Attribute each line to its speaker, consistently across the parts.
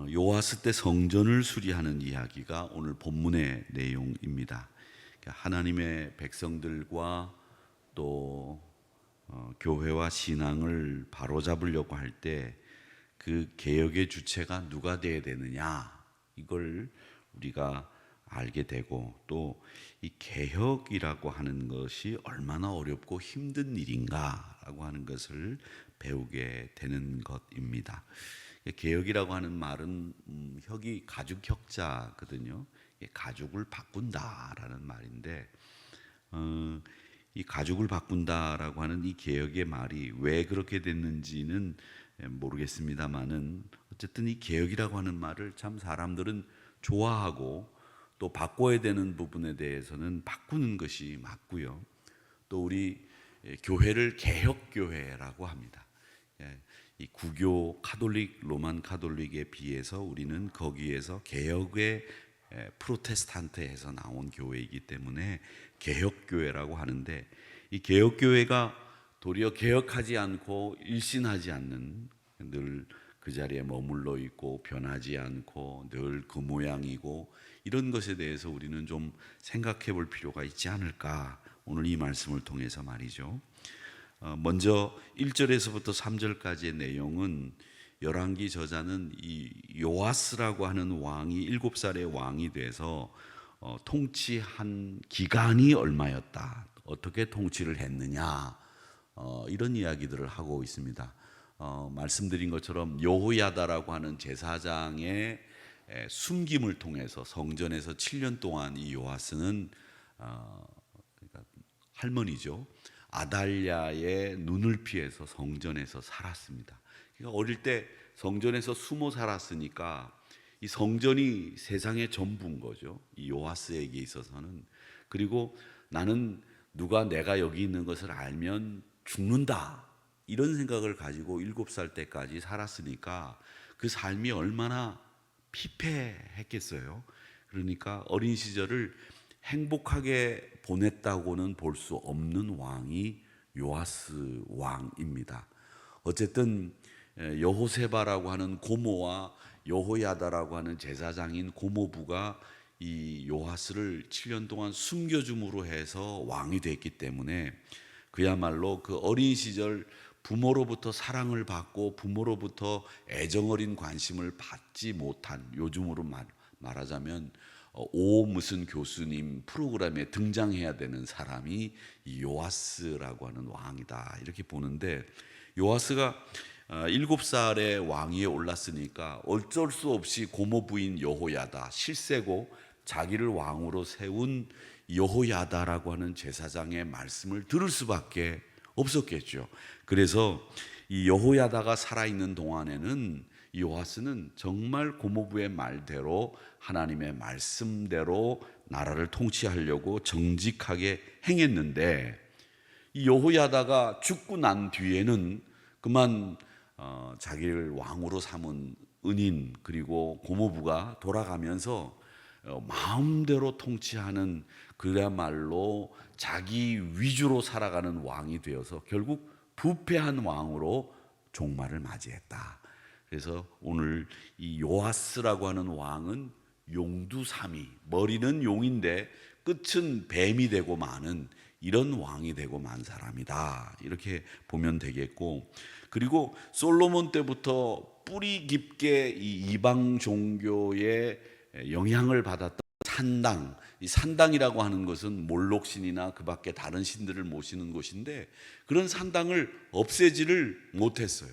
Speaker 1: 요아스 때 성전을 수리하는 이야기가 오늘 본문의 내용입니다. 하나님의 백성들과 또 교회와 신앙을 바로잡으려고 할 때 그 개혁의 주체가 누가 되어야 되느냐, 이걸 우리가 알게 되고, 또 이 개혁이라고 하는 것이 얼마나 어렵고 힘든 일인가라고 하는 것을 배우게 되는 것입니다. 개혁이라고 하는 말은 혁이 가죽 혁자거든요. 가죽을 바꾼다라는 말인데, 이 가죽을 바꾼다라고 하는 이 개혁의 말이 왜 그렇게 됐는지는 모르겠습니다만은, 어쨌든 이 개혁이라고 하는 말을 참 사람들은 좋아하고, 또 바꿔야 되는 부분에 대해서는 바꾸는 것이 맞고요. 또 우리 교회를 개혁교회라고 합니다. 이 구교 카톨릭, 로만 카톨릭에 비해서 우리는 거기에서 개혁의 프로테스탄트에서 나온 교회이기 때문에 개혁교회라고 하는데, 이 개혁교회가 도리어 개혁하지 않고 일신하지 않는, 늘 그 자리에 머물러 있고 변하지 않고 늘 그 모양이고, 이런 것에 대해서 우리는 좀 생각해 볼 필요가 있지 않을까, 오늘 이 말씀을 통해서 말이죠. 먼저 1절에서부터 3절까지의 내용은, 열왕기 저자는 이 요아스라고 하는 왕이 7살의 왕이 돼서 통치한 기간이 얼마였다, 어떻게 통치를 했느냐, 이런 이야기들을 하고 있습니다. 말씀드린 것처럼 여호야다라고 하는 제사장의 숨김을 통해서 성전에서 7년 동안 이 요아스는, 그러니까 할머니죠, 아달랴의 눈을 피해서 성전에서 살았습니다. 그러니까 어릴 때 성전에서 숨어 살았으니까 이 성전이 세상의 전부인 거죠, 이 요아스에게 있어서는. 그리고 나는 내가 여기 있는 것을 알면 죽는다, 이런 생각을 가지고 7살 때까지 살았으니까 그 삶이 얼마나 피폐했겠어요. 그러니까 어린 시절을 행복하게 보냈다고는 볼 수 없는 왕이 요아스 왕입니다. 어쨌든 여호세바라고 하는 고모와 여호야다라고 하는 제사장인 고모부가 이 요아스를 7년 동안 숨겨줌으로 해서 왕이 됐기 때문에, 그야말로 그 어린 시절 부모로부터 사랑을 받고 부모로부터 애정어린 관심을 받지 못한, 요즘으로 말하자면 무슨 교수님 프로그램에 등장해야 되는 사람이 이 요아스라고 하는 왕이다, 이렇게 보는데, 요아스가 7살의 왕위에 올랐으니까 어쩔 수 없이 고모부인 여호야다, 실세고 자기를 왕으로 세운 여호야다라고 하는 제사장의 말씀을 들을 수밖에 없었겠죠. 그래서 이 여호야다가 살아있는 동안에는 이 요아스는 정말 고모부의 말대로, 하나님의 말씀대로 나라를 통치하려고 정직하게 행했는데, 이 여호야다가 죽고 난 뒤에는 그만 자기를 왕으로 삼은 은인 그리고 고모부가 돌아가면서 마음대로 통치하는, 그야말로 자기 위주로 살아가는 왕이 되어서 결국 부패한 왕으로 종말을 맞이했다. 그래서 오늘 이 요아스라고 하는 왕은 용두사미, 머리는 용인데 끝은 뱀이 되고 마는, 이런 왕이 되고 만 사람이다, 이렇게 보면 되겠고, 그리고 솔로몬 때부터 뿌리 깊게 이 이방 종교의 영향을 받았던 산당, 이 산당이라고 하는 것은 몰록신이나 그 밖에 다른 신들을 모시는 곳인데, 그런 산당을 없애지를 못했어요.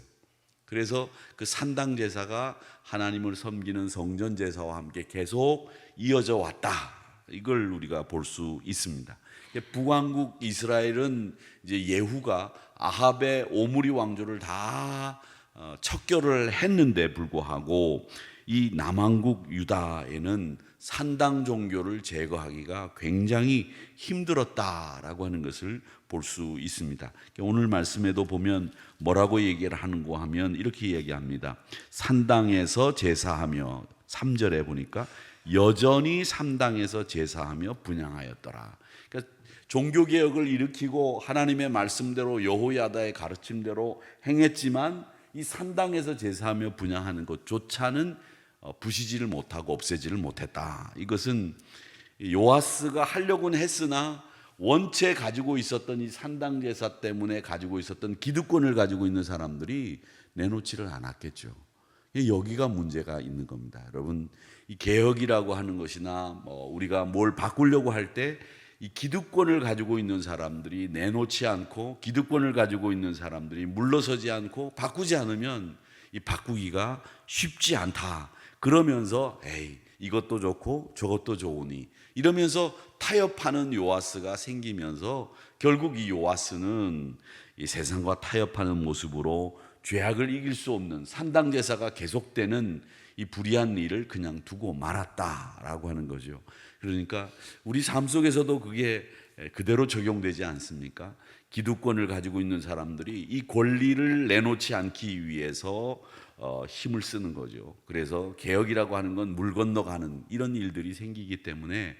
Speaker 1: 그래서 그 산당 제사가 하나님을 섬기는 성전 제사와 함께 계속 이어져 왔다, 이걸 우리가 볼 수 있습니다. 북왕국 이스라엘은 이제 예후가 아합의 오므리 왕조를 다 척결을 했는데 불구하고, 이 남왕국 유다에는 산당 종교를 제거하기가 굉장히 힘들었다라고 하는 것을 볼 수 있습니다. 오늘 말씀에도 보면 뭐라고 얘기를 하는가 하면 이렇게 얘기합니다. 산당에서 제사하며, 3절에 보니까 여전히 산당에서 제사하며 분향하였더라. 그러니까 종교개혁을 일으키고 하나님의 말씀대로 여호야다의 가르침대로 행했지만, 이 산당에서 제사하며 분향하는 것조차는 부시지를 못하고 없애지를 못했다. 이것은 요아스가 하려고는 했으나 원체 가지고 있었던 이 산당 제사 때문에 가지고 있었던 기득권을 가지고 있는 사람들이 내놓지를 않았겠죠. 여기가 문제가 있는 겁니다. 여러분, 이 개혁이라고 하는 것이나 우리가 뭘 바꾸려고 할 때 이 기득권을 가지고 있는 사람들이 내놓지 않고 기득권을 가지고 있는 사람들이 물러서지 않고 바꾸지 않으면 이 바꾸기가 쉽지 않다. 그러면서 이것도 좋고 저것도 좋으니 이러면서 타협하는 요아스가 생기면서 결국 이 요아스는 이 세상과 타협하는 모습으로 죄악을 이길 수 없는 산당 제사가 계속되는 이 불의한 일을 그냥 두고 말았다라고 하는 거죠. 그러니까 우리 삶 속에서도 그게 그대로 적용되지 않습니까? 기득권을 가지고 있는 사람들이 이 권리를 내놓지 않기 위해서 힘을 쓰는 거죠. 그래서 개혁이라고 하는 건 물 건너가는 이런 일들이 생기기 때문에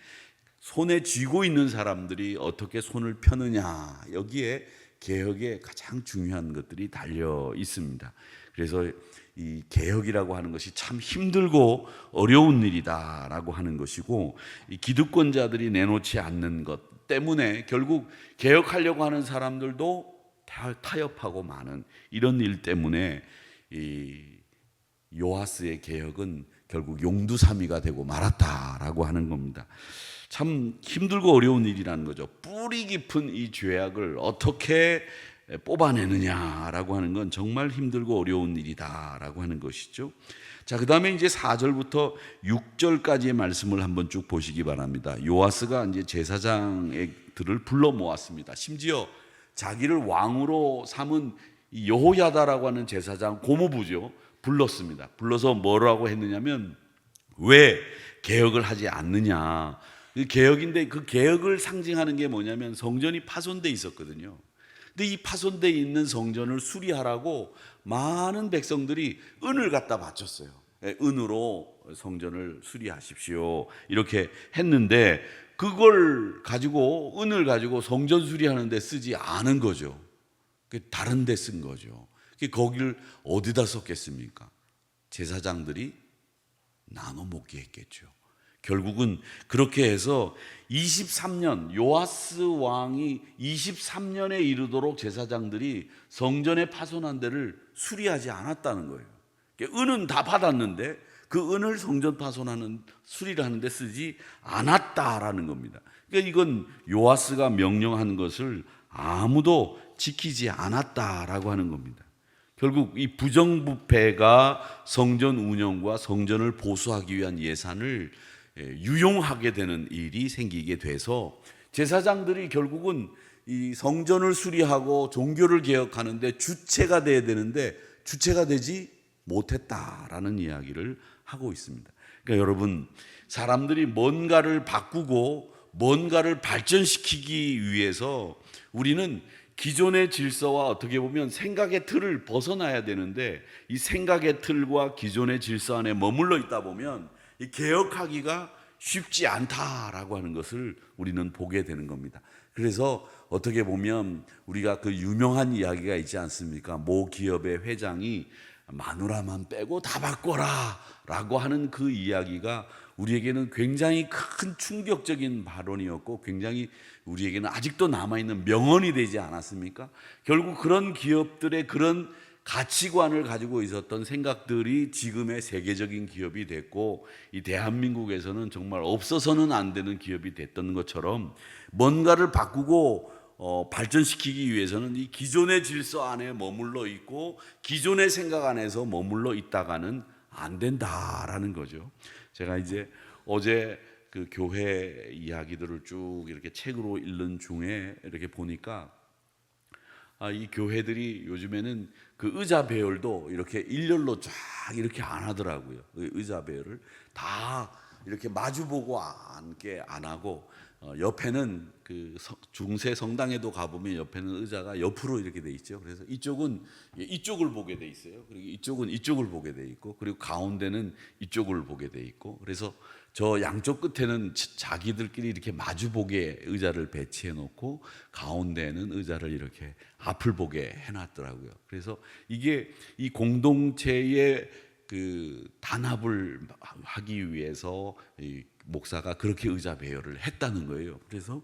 Speaker 1: 손에 쥐고 있는 사람들이 어떻게 손을 펴느냐, 여기에 개혁의 가장 중요한 것들이 달려 있습니다. 그래서 이 개혁이라고 하는 것이 참 힘들고 어려운 일이다라고 하는 것이고, 이 기득권자들이 내놓지 않는 것 때문에 결국 개혁하려고 하는 사람들도 타협하고 마는 이런 일 때문에 이 요아스의 개혁은 결국 용두사미가 되고 말았다라고 하는 겁니다. 참 힘들고 어려운 일이라는 거죠. 뿌리 깊은 이 죄악을 어떻게 뽑아내느냐라고 하는 건 정말 힘들고 어려운 일이다라고 하는 것이죠. 자, 그 다음에 이제 4절부터 6절까지의 말씀을 한번 쭉 보시기 바랍니다. 요아스가 이제 제사장들을 불러 모았습니다. 심지어 자기를 왕으로 삼은 이 여호야다라고 하는 제사장 고모부죠. 불렀습니다. 불러서 뭐라고 했느냐면, 왜 개혁을 하지 않느냐. 개혁인데 그 개혁을 상징하는 게 뭐냐면 성전이 파손돼 있었거든요. 근데 이 파손돼 있는 성전을 수리하라고 많은 백성들이 은을 갖다 바쳤어요. 은으로 성전을 수리하십시오 이렇게 했는데, 그걸 가지고 은을 가지고 성전 수리하는 데 쓰지 않은 거죠. 다른 데 쓴 거죠. 거기를 어디다 썼겠습니까? 제사장들이 나눠 먹게 했겠죠. 결국은 그렇게 해서 23년, 요아스 왕이 23년에 이르도록 제사장들이 성전에 파손한 데를 수리하지 않았다는 거예요. 은은 다 받았는데 그 은을 성전 파손하는 수리를 하는 데 쓰지 않았다라는 겁니다. 그러니까 이건 요아스가 명령한 것을 아무도 지키지 않았다라고 하는 겁니다. 결국 이 부정부패가 성전 운영과 성전을 보수하기 위한 예산을 유용하게 되는 일이 생기게 돼서 제사장들이 결국은 이 성전을 수리하고 종교를 개혁하는데 주체가 돼야 되는데 주체가 되지 못했다라는 이야기를 하고 있습니다. 그러니까 여러분, 사람들이 뭔가를 바꾸고 뭔가를 발전시키기 위해서 우리는 기존의 질서와 어떻게 보면 생각의 틀을 벗어나야 되는데, 이 생각의 틀과 기존의 질서 안에 머물러 있다 보면 이 개혁하기가 쉽지 않다라고 하는 것을 우리는 보게 되는 겁니다. 그래서 어떻게 보면 우리가 그 유명한 이야기가 있지 않습니까? 모 기업의 회장이 마누라만 빼고 다 바꿔라 라고 하는 그 이야기가 우리에게는 굉장히 큰 충격적인 발언이었고, 굉장히 우리에게는 아직도 남아있는 명언이 되지 않았습니까? 결국 그런 기업들의 그런 가치관을 가지고 있었던 생각들이 지금의 세계적인 기업이 됐고, 이 대한민국에서는 정말 없어서는 안 되는 기업이 됐던 것처럼, 뭔가를 바꾸고 발전시키기 위해서는 이 기존의 질서 안에 머물러 있고 기존의 생각 안에서 머물러 있다가는 안 된다라는 거죠. 제가 이제 어제 그 교회 이야기들을 쭉 이렇게 책으로 읽는 중에 이렇게 보니까 이 교회들이 요즘에는 그 의자 배열도 이렇게 일렬로 쫙 이렇게 안 하더라고요. 의자 배열을 다 이렇게 마주보고 앉게 안 하고, 옆에는 그 중세 성당에도 가보면 옆에는 의자가 옆으로 이렇게 돼 있죠. 그래서 이쪽은 이쪽을 보게 돼 있어요. 그리고 이쪽은 이쪽을 보게 돼 있고, 그리고 가운데는 이쪽을 보게 돼 있고, 그래서 저 양쪽 끝에는 자기들끼리 이렇게 마주보게 의자를 배치해 놓고 가운데는 의자를 이렇게 앞을 보게 해놨더라고요. 그래서 이게 이 공동체의 그 단합을 하기 위해서 이 목사가 그렇게 의자 배열을 했다는 거예요. 그래서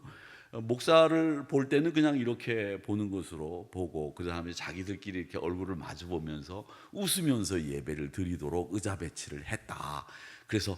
Speaker 1: 목사를 볼 때는 그냥 이렇게 보는 것으로 보고 그 다음에 자기들끼리 이렇게 얼굴을 마주 보면서 웃으면서 예배를 드리도록 의자 배치를 했다. 그래서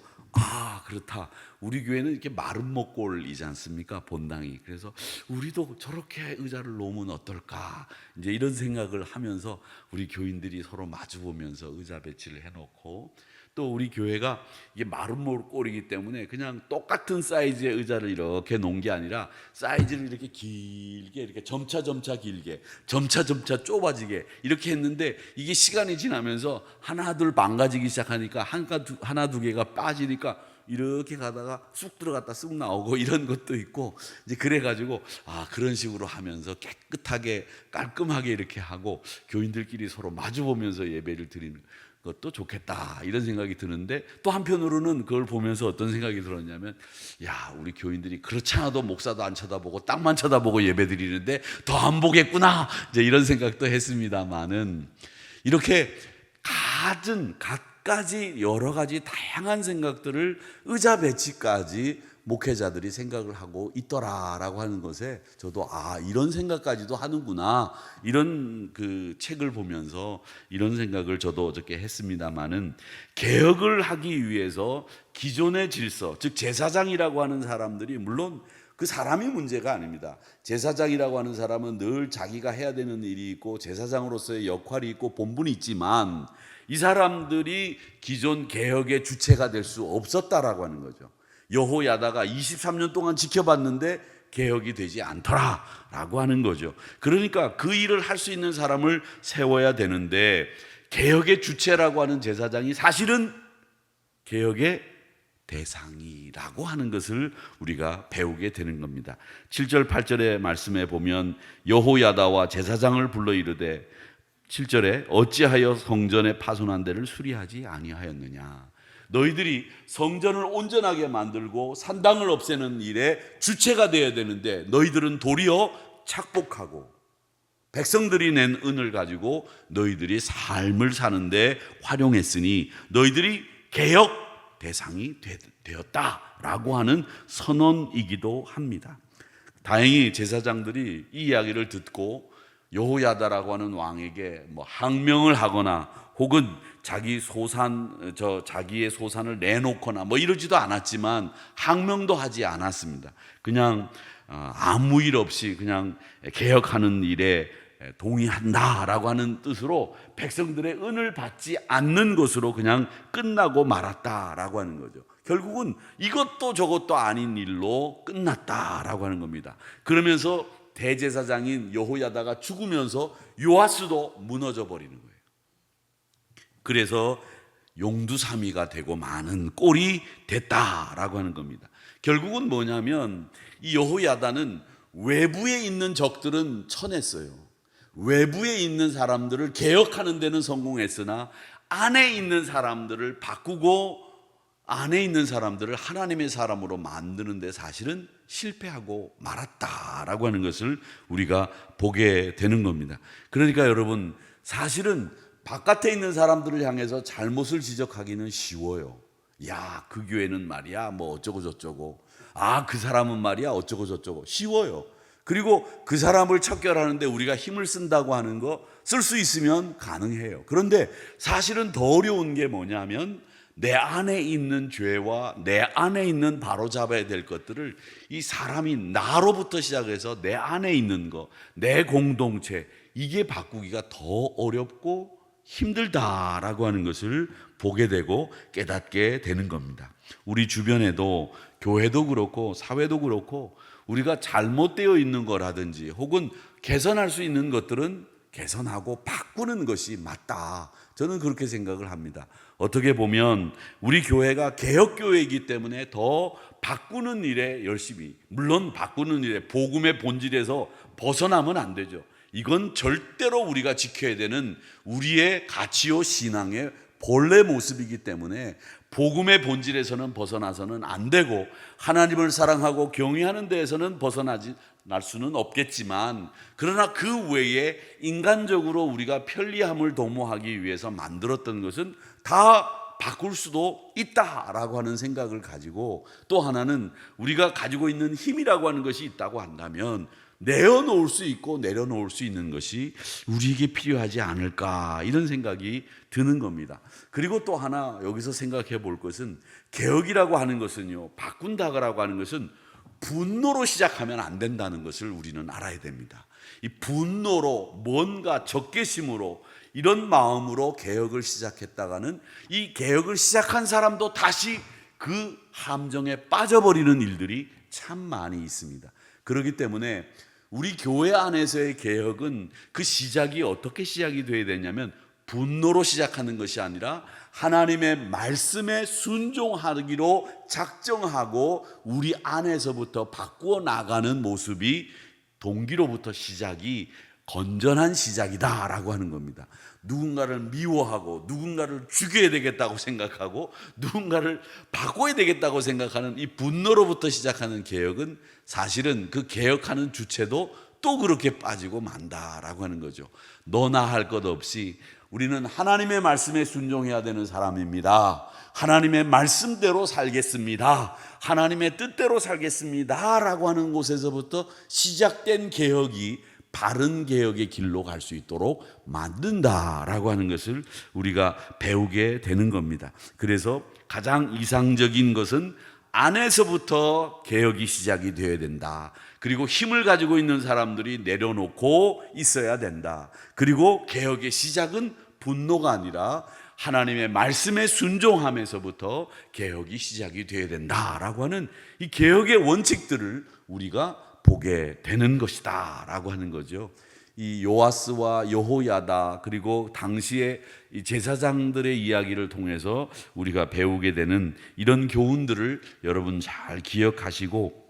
Speaker 1: 그렇다. 우리 교회는 이렇게 마른 목골이지 않습니까? 본당이. 그래서 우리도 저렇게 의자를 놓으면 어떨까? 이제 이런 생각을 하면서 우리 교인들이 서로 마주 보면서 의자 배치를 해놓고, 또 우리 교회가 이게 마른 목골이기 때문에 그냥 똑같은 사이즈의 의자를 이렇게 놓은 게 아니라 사이즈를 이렇게 길게, 이렇게 점차 길게, 점차 좁아지게 이렇게 했는데, 이게 시간이 지나면서 하나 둘 망가지기 시작하니까 하나 두 개가 빠지니까 이렇게 가다가 쑥 들어갔다 쑥 나오고 이런 것도 있고, 이제 그래가지고 그런 식으로 하면서 깨끗하게 깔끔하게 이렇게 하고 교인들끼리 서로 마주 보면서 예배를 드리는 것도 좋겠다, 이런 생각이 드는데, 또 한편으로는 그걸 보면서 어떤 생각이 들었냐면, 우리 교인들이 그렇지 않아도 목사도 안 쳐다보고 땅만 쳐다보고 예배 드리는데 더 안 보겠구나, 이제 이런 생각도 했습니다만은, 이렇게 갖가지 여러 가지 다양한 생각들을 의자 배치까지 목회자들이 생각을 하고 있더라라고 하는 것에 저도 이런 생각까지도 하는구나, 이런 그 책을 보면서 이런 생각을 저도 어저께 했습니다마는, 개혁을 하기 위해서 기존의 질서, 즉 제사장이라고 하는 사람들이, 물론 그 사람이 문제가 아닙니다. 제사장이라고 하는 사람은 늘 자기가 해야 되는 일이 있고 제사장으로서의 역할이 있고 본분이 있지만, 이 사람들이 기존 개혁의 주체가 될 수 없었다라고 하는 거죠. 여호야다가 23년 동안 지켜봤는데 개혁이 되지 않더라라고 하는 거죠. 그러니까 그 일을 할 수 있는 사람을 세워야 되는데, 개혁의 주체라고 하는 제사장이 사실은 개혁의 대상이라고 하는 것을 우리가 배우게 되는 겁니다. 7절 8절의 말씀에 보면, 여호야다와 제사장을 불러 이르되 7절에 어찌하여 성전에 파손한 데를 수리하지 아니하였느냐. 너희들이 성전을 온전하게 만들고 산당을 없애는 일에 주체가 되어야 되는데, 너희들은 도리어 착복하고 백성들이 낸 은을 가지고 너희들이 삶을 사는데 활용했으니 너희들이 개혁 대상이 되었다라고 하는 선언이기도 합니다. 다행히 제사장들이 이 이야기를 듣고 여호야다라고 하는 왕에게 항명을 하거나 혹은 자기의 소산을 내놓거나 이러지도 않았지만, 항명도 하지 않았습니다. 그냥 아무 일 없이 그냥 개혁하는 일에 동의한다라고 하는 뜻으로 백성들의 은을 받지 않는 것으로 그냥 끝나고 말았다라고 하는 거죠. 결국은 이것도 저것도 아닌 일로 끝났다라고 하는 겁니다. 그러면서 대제사장인 여호야다가 죽으면서 요아스도 무너져 버리는 거예요. 그래서 용두사미가 되고 많은 꼴이 됐다라고 하는 겁니다. 결국은 뭐냐면, 이 여호야다는 외부에 있는 적들은 쳐냈어요. 외부에 있는 사람들을 개혁하는 데는 성공했으나 안에 있는 사람들을 바꾸고 안에 있는 사람들을 하나님의 사람으로 만드는 데 사실은 실패하고 말았다라고 하는 것을 우리가 보게 되는 겁니다. 그러니까 여러분, 사실은 바깥에 있는 사람들을 향해서 잘못을 지적하기는 쉬워요. 그 교회는 말이야 어쩌고 저쩌고, 그 사람은 말이야 어쩌고 저쩌고, 쉬워요. 그리고 그 사람을 척결하는데 우리가 힘을 쓴다고 하는 거 쓸 수 있으면 가능해요. 그런데 사실은 더 어려운 게 뭐냐면, 내 안에 있는 죄와 내 안에 있는 바로잡아야 될 것들을 이 사람이 나로부터 시작해서 내 안에 있는 거, 내 공동체, 이게 바꾸기가 더 어렵고 힘들다라고 하는 것을 보게 되고 깨닫게 되는 겁니다. 우리 주변에도 교회도 그렇고 사회도 그렇고 우리가 잘못되어 있는 거라든지 혹은 개선할 수 있는 것들은 개선하고 바꾸는 것이 맞다, 저는 그렇게 생각을 합니다. 어떻게 보면 우리 교회가 개혁교회이기 때문에 더 바꾸는 일에 열심히, 물론 바꾸는 일에 복음의 본질에서 벗어나면 안 되죠. 이건 절대로 우리가 지켜야 되는 우리의 가치요 신앙의 본래 모습이기 때문에 복음의 본질에서는 벗어나서는 안 되고, 하나님을 사랑하고 경외하는 데에서는 벗어날 수는 없겠지만, 그러나 그 외에 인간적으로 우리가 편리함을 도모하기 위해서 만들었던 것은 다 바꿀 수도 있다라고 하는 생각을 가지고, 또 하나는 우리가 가지고 있는 힘이라고 하는 것이 있다고 한다면 내어놓을 수 있고 내려놓을 수 있는 것이 우리에게 필요하지 않을까, 이런 생각이 드는 겁니다. 그리고 또 하나 여기서 생각해 볼 것은, 개혁이라고 하는 것은요, 바꾼다고 하는 것은 분노로 시작하면 안 된다는 것을 우리는 알아야 됩니다. 이 분노로, 뭔가 적개심으로, 이런 마음으로 개혁을 시작했다가는 이 개혁을 시작한 사람도 다시 그 함정에 빠져버리는 일들이 참 많이 있습니다. 그렇기 때문에 우리 교회 안에서의 개혁은 그 시작이 어떻게 시작이 되어야 되냐면, 분노로 시작하는 것이 아니라 하나님의 말씀에 순종하기로 작정하고 우리 안에서부터 바꾸어 나가는 모습이, 동기로부터 시작이 건전한 시작이다라고 하는 겁니다. 누군가를 미워하고 누군가를 죽여야 되겠다고 생각하고 누군가를 바꿔야 되겠다고 생각하는 이 분노로부터 시작하는 개혁은 사실은 그 개혁하는 주체도 또 그렇게 빠지고 만다라고 하는 거죠. 너나 할 것 없이 우리는 하나님의 말씀에 순종해야 되는 사람입니다. 하나님의 말씀대로 살겠습니다. 하나님의 뜻대로 살겠습니다 라고 하는 곳에서부터 시작된 개혁이 바른 개혁의 길로 갈 수 있도록 만든다라고 하는 것을 우리가 배우게 되는 겁니다. 그래서 가장 이상적인 것은 안에서부터 개혁이 시작이 되어야 된다. 그리고 힘을 가지고 있는 사람들이 내려놓고 있어야 된다. 그리고 개혁의 시작은 분노가 아니라 하나님의 말씀에 순종하면서부터 개혁이 시작이 되어야 된다라고 하는 이 개혁의 원칙들을 우리가 보게 되는 것이다 라고 하는 거죠. 이 요아스와 여호야다, 그리고 당시의 이 제사장들의 이야기를 통해서 우리가 배우게 되는 이런 교훈들을 여러분 잘 기억하시고,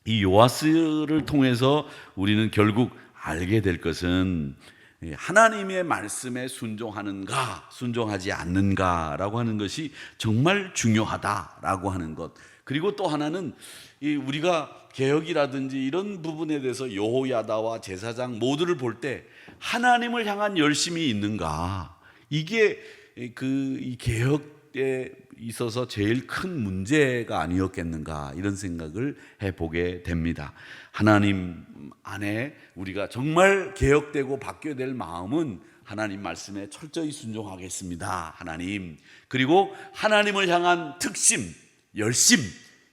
Speaker 1: 이 요아스를 통해서 우리는 결국 알게 될 것은 하나님의 말씀에 순종하는가 순종하지 않는가라고 하는 것이 정말 중요하다라고 하는 것. 그리고 또 하나는 우리가 개혁이라든지 이런 부분에 대해서 여호야다와 제사장 모두를 볼 때 하나님을 향한 열심이 있는가, 이게 이 개혁에 있어서 제일 큰 문제가 아니었겠는가, 이런 생각을 해보게 됩니다. 하나님 안에 우리가 정말 개혁되고 바뀌어야 될 마음은 하나님 말씀에 철저히 순종하겠습니다, 하나님. 그리고 하나님을 향한 특심, 열심,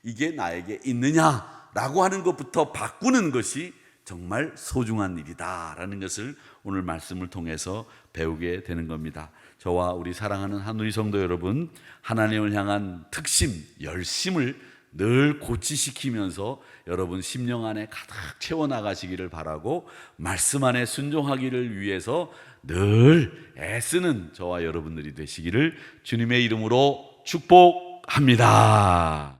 Speaker 1: 이게 나에게 있느냐라고 하는 것부터 바꾸는 것이 정말 소중한 일이다라는 것을 오늘 말씀을 통해서 배우게 되는 겁니다. 저와 우리 사랑하는 한우리 성도 여러분, 하나님을 향한 특심, 열심을 늘 고취시키면서 여러분 심령 안에 가득 채워나가시기를 바라고, 말씀 안에 순종하기를 위해서 늘 애쓰는 저와 여러분들이 되시기를 주님의 이름으로 축복합니다.